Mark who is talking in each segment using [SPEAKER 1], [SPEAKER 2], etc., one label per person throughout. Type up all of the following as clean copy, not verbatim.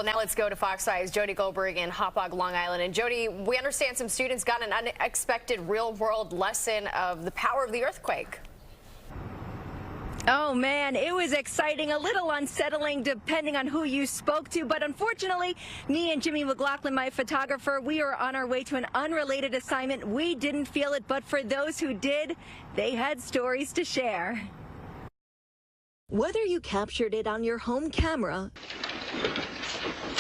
[SPEAKER 1] Well, now let's go to Fox 5's Jody Goldberg in Hauppauge, Long Island. And Jody, we understand some students got an unexpected real-world lesson of the power of the earthquake.
[SPEAKER 2] Oh man, it was exciting, a little unsettling depending on who you spoke to, but unfortunately, me and Jimmy McLaughlin, my photographer, we were on our way to an unrelated assignment. We didn't feel it, but for those who did, they had stories to share. Whether you captured it on your home camera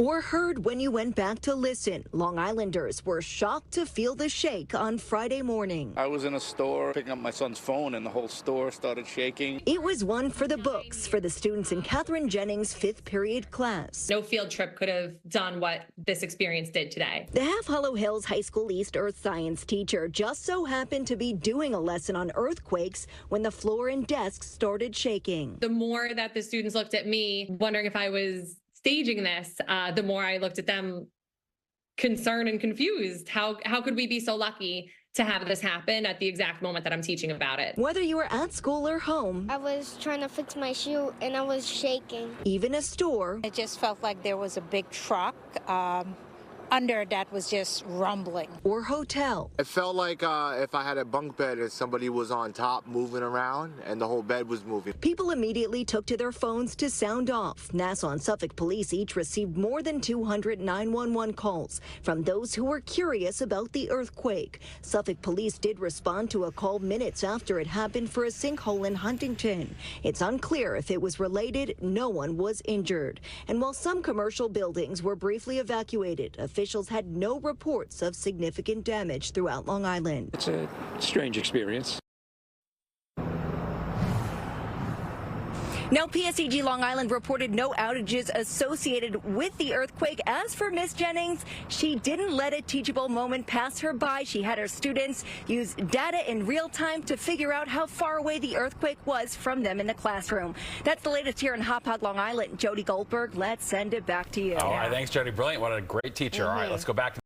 [SPEAKER 2] or heard when you went back to listen, Long Islanders were shocked to feel the shake on Friday morning.
[SPEAKER 3] I was in a store picking up my son's phone and the whole store started shaking.
[SPEAKER 2] It was one for the books for the students in Catherine Jennings' fifth period class.
[SPEAKER 4] No field trip could have done what this experience did today.
[SPEAKER 2] The Half Hollow Hills High School East Earth Science teacher just so happened to be doing a lesson on earthquakes when the floor and desks started shaking.
[SPEAKER 4] The more that the students looked at me, wondering if I was staging this, the more I looked at them concerned and confused. How could we be so lucky to have this happen at the exact moment that I'm teaching about it?
[SPEAKER 2] Whether you were at school or home,
[SPEAKER 5] I was trying to fix my shoe and I was shaking.
[SPEAKER 2] even a store,
[SPEAKER 6] It just felt like there was a big truck under that was just rumbling.
[SPEAKER 2] or hotel.
[SPEAKER 7] It felt like if I had a bunk bed and somebody was on top moving around and the whole bed was moving.
[SPEAKER 2] People immediately took to their phones to sound off. Nassau and Suffolk police each received more than 200 911 calls from those who were curious about the earthquake. Suffolk police did respond to a call minutes after it happened for a sinkhole in Huntington. It's unclear if it was related. No one was injured. And while some commercial buildings were briefly evacuated, officials had no reports of significant damage throughout Long Island.
[SPEAKER 8] It's a strange experience.
[SPEAKER 2] Now, PSEG Long Island reported no outages associated with the earthquake. As for Miss Jennings, she didn't let a teachable moment pass her by. She had her students use data in real time to figure out how far away the earthquake was from them in the classroom. That's the latest here in Hauppauge, Long Island. Jody Goldberg, let's send it back to you.
[SPEAKER 9] All right, thanks, Jody. Brilliant. What a great teacher. All right, let's go back to